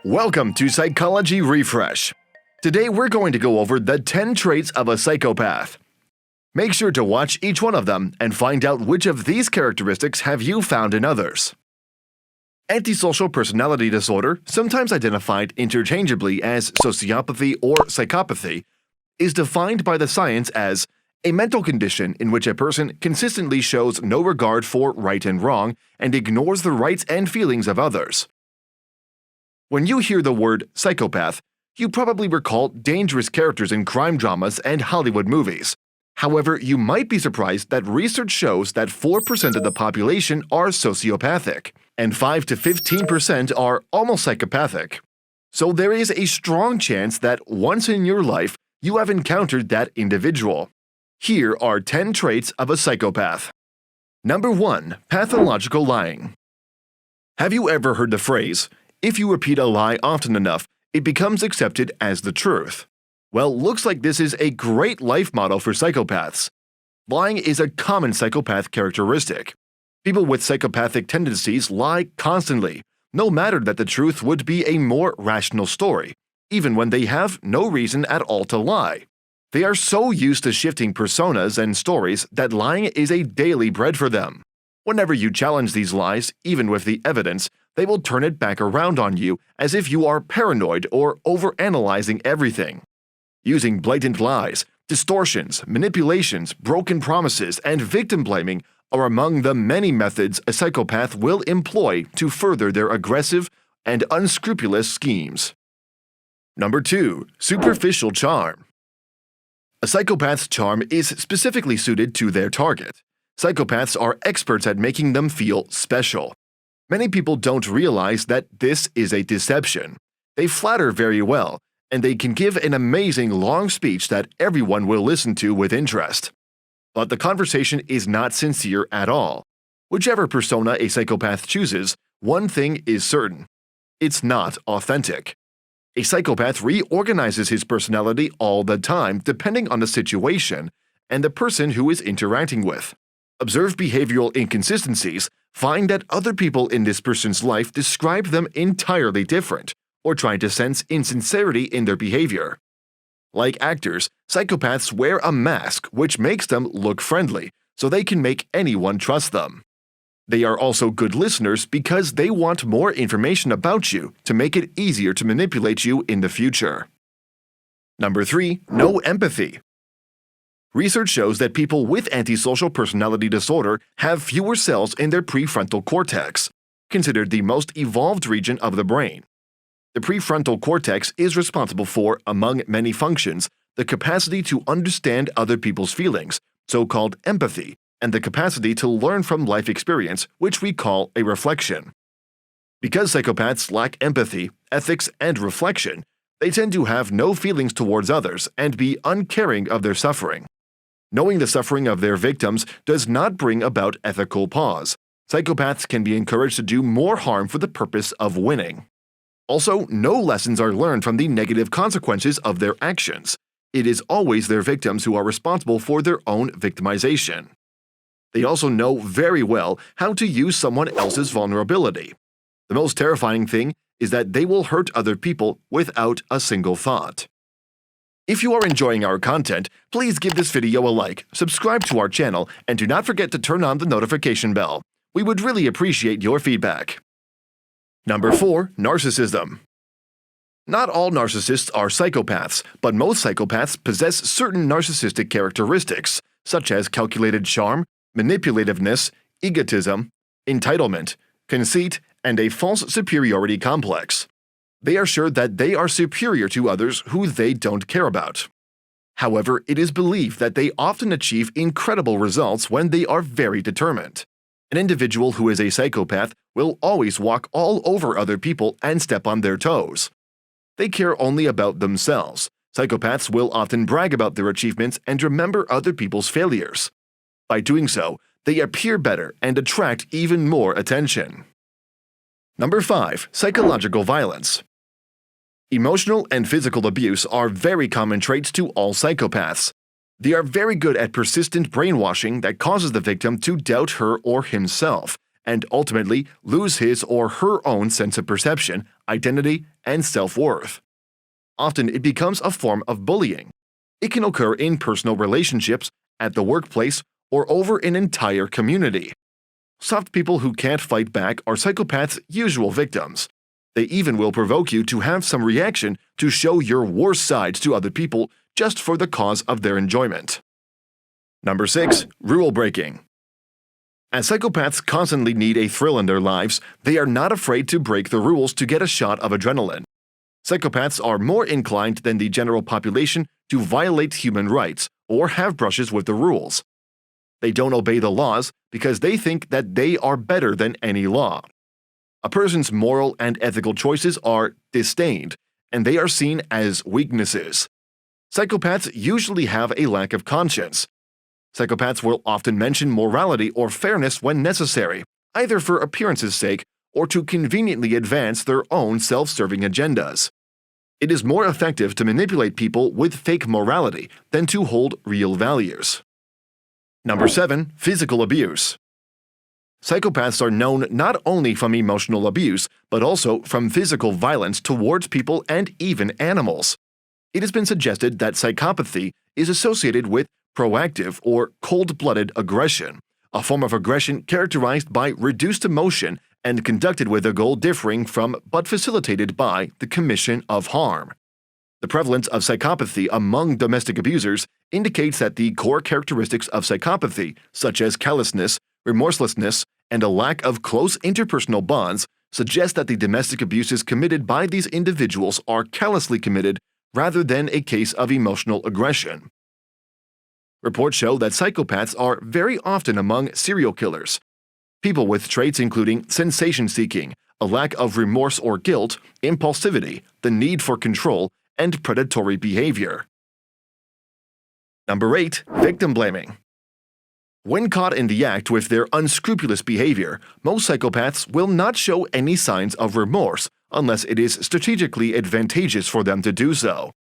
Welcome to Psychology Refresh. Today we're going to go over the 10 traits of a psychopath. Make sure to watch each one of them and find out which of these characteristics have you found in others. Antisocial personality disorder, sometimes identified interchangeably as sociopathy or psychopathy, is defined by the science as a mental condition in which a person consistently shows no regard for right and wrong and ignores the rights and feelings of others. When you hear the word psychopath, you probably recall dangerous characters in crime dramas and Hollywood movies. However, you might be surprised that research shows that 4% of the population are sociopathic, and 5 to 15% are almost psychopathic. So there is a strong chance that once in your life, you have encountered that individual. Here are 10 traits of a psychopath. Number 1. Pathological lying. Have you ever heard the phrase, "If you repeat a lie often enough, it becomes accepted as the truth"? Well, looks like this is a great life motto for psychopaths. Lying is a common psychopath characteristic. People with psychopathic tendencies lie constantly, no matter that the truth would be a more rational story, even when they have no reason at all to lie. They are so used to shifting personas and stories that lying is a daily bread for them. Whenever you challenge these lies, even with the evidence, they will turn it back around on you as if you are paranoid or overanalyzing everything. Using blatant lies, distortions, manipulations, broken promises, and victim blaming are among the many methods a psychopath will employ to further their aggressive and unscrupulous schemes. Number 2. Superficial charm. A psychopath's charm is specifically suited to their target. Psychopaths are experts at making them feel special. Many people don't realize that this is a deception. They flatter very well, and they can give an amazing long speech that everyone will listen to with interest. But the conversation is not sincere at all. Whichever persona a psychopath chooses, one thing is certain: it's not authentic. A psychopath reorganizes his personality all the time depending on the situation and the person who is interacting with. Observe behavioral inconsistencies, find that other people in this person's life describe them entirely different, or try to sense insincerity in their behavior. Like actors, psychopaths wear a mask which makes them look friendly, so they can make anyone trust them. They are also good listeners because they want more information about you to make it easier to manipulate you in the future. Number 3. No empathy. Research shows that people with antisocial personality disorder have fewer cells in their prefrontal cortex, considered the most evolved region of the brain. The prefrontal cortex is responsible for, among many functions, the capacity to understand other people's feelings, so-called empathy, and the capacity to learn from life experience, which we call a reflection. Because psychopaths lack empathy, ethics, and reflection, they tend to have no feelings towards others and be uncaring of their suffering. Knowing the suffering of their victims does not bring about ethical pause. Psychopaths can be encouraged to do more harm for the purpose of winning. Also, no lessons are learned from the negative consequences of their actions. It is always their victims who are responsible for their own victimization. They also know very well how to use someone else's vulnerability. The most terrifying thing is that they will hurt other people without a single thought. If you are enjoying our content, please give this video a like, subscribe to our channel, and do not forget to turn on the notification bell. We would really appreciate your feedback. Number 4. Narcissism. Not all narcissists are psychopaths, but most psychopaths possess certain narcissistic characteristics, such as calculated charm, manipulativeness, egotism, entitlement, conceit, and a false superiority complex. They are sure that they are superior to others who they don't care about. However, it is believed that they often achieve incredible results when they are very determined. An individual who is a psychopath will always walk all over other people and step on their toes. They care only about themselves. Psychopaths will often brag about their achievements and remember other people's failures. By doing so, they appear better and attract even more attention. Number 5. Psychological violence. Emotional and physical abuse are very common traits to all psychopaths. They are very good at persistent brainwashing that causes the victim to doubt her or himself and ultimately lose his or her own sense of perception, identity, and self-worth. Often it becomes a form of bullying. It can occur in personal relationships, at the workplace, or over an entire community. Soft people who can't fight back are psychopaths' usual victims. They even will provoke you to have some reaction to show your worst side to other people just for the cause of their enjoyment. Number 6. Rule breaking. As psychopaths constantly need a thrill in their lives, they are not afraid to break the rules to get a shot of adrenaline. Psychopaths are more inclined than the general population to violate human rights or have brushes with the rules. They don't obey the laws because they think that they are better than any law. A person's moral and ethical choices are disdained, and they are seen as weaknesses. Psychopaths usually have a lack of conscience. Psychopaths will often mention morality or fairness when necessary, either for appearance's sake or to conveniently advance their own self-serving agendas. It is more effective to manipulate people with fake morality than to hold real values. Number 7. Physical abuse. Psychopaths are known not only from emotional abuse, but also from physical violence towards people and even animals. It has been suggested that psychopathy is associated with proactive or cold-blooded aggression, a form of aggression characterized by reduced emotion and conducted with a goal differing from but facilitated by the commission of harm. The prevalence of psychopathy among domestic abusers indicates that the core characteristics of psychopathy, such as callousness, remorselessness, and a lack of close interpersonal bonds, suggest that the domestic abuses committed by these individuals are callously committed rather than a case of emotional aggression. Reports show that psychopaths are very often among serial killers. People with traits including sensation-seeking, a lack of remorse or guilt, impulsivity, the need for control, and predatory behavior. Number 8. Victim blaming. When caught in the act with their unscrupulous behavior, most psychopaths will not show any signs of remorse unless it is strategically advantageous for them to do so.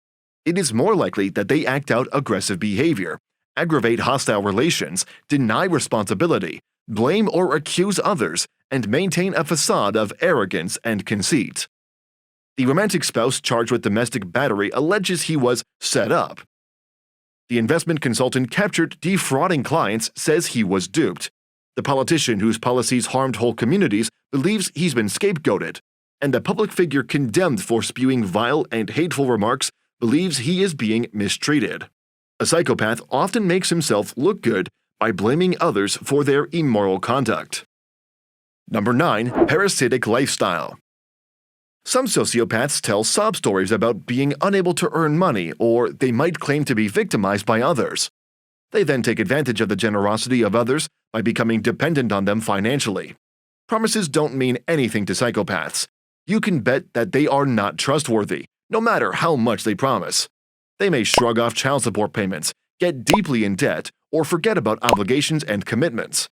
It is more likely that they act out aggressive behavior, aggravate hostile relations, deny responsibility, blame or accuse others, and maintain a facade of arrogance and conceit. The romantic spouse charged with domestic battery alleges he was set up. The investment consultant captured defrauding clients says he was duped. The politician whose policies harmed whole communities believes he's been scapegoated. And the public figure condemned for spewing vile and hateful remarks believes he is being mistreated. A psychopath often makes himself look good by blaming others for their immoral conduct. Number 9. Parasitic lifestyle. Some sociopaths tell sob stories about being unable to earn money, or they might claim to be victimized by others. They then take advantage of the generosity of others by becoming dependent on them financially. Promises don't mean anything to psychopaths. You can bet that they are not trustworthy, no matter how much they promise. They may shrug off child support payments, get deeply in debt, or forget about obligations and commitments.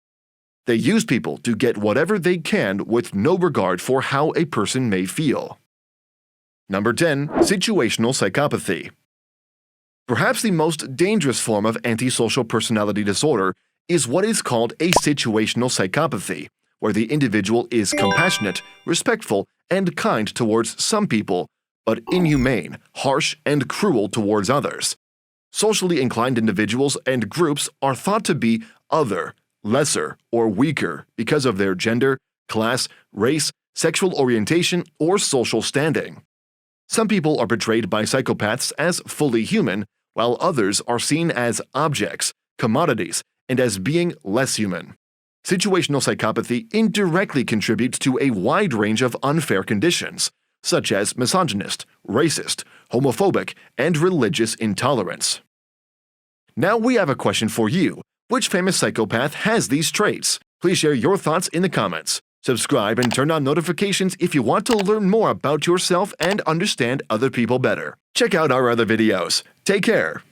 They use people to get whatever they can with no regard for how a person may feel. Number 10. Situational psychopathy. Perhaps the most dangerous form of antisocial personality disorder is what is called a situational psychopathy, where the individual is compassionate, respectful, and kind towards some people, but inhumane, harsh, and cruel towards others. Socially inclined individuals and groups are thought to be other, lesser, or weaker because of their gender, class, race, sexual orientation, or social standing. Some people are portrayed by psychopaths as fully human, while others are seen as objects, commodities, and as being less human. Situational psychopathy indirectly contributes to a wide range of unfair conditions, such as misogynist, racist, homophobic, and religious intolerance. Now we have a question for you. Which famous psychopath has these traits? Please share your thoughts in the comments. Subscribe and turn on notifications if you want to learn more about yourself and understand other people better. Check out our other videos. Take care.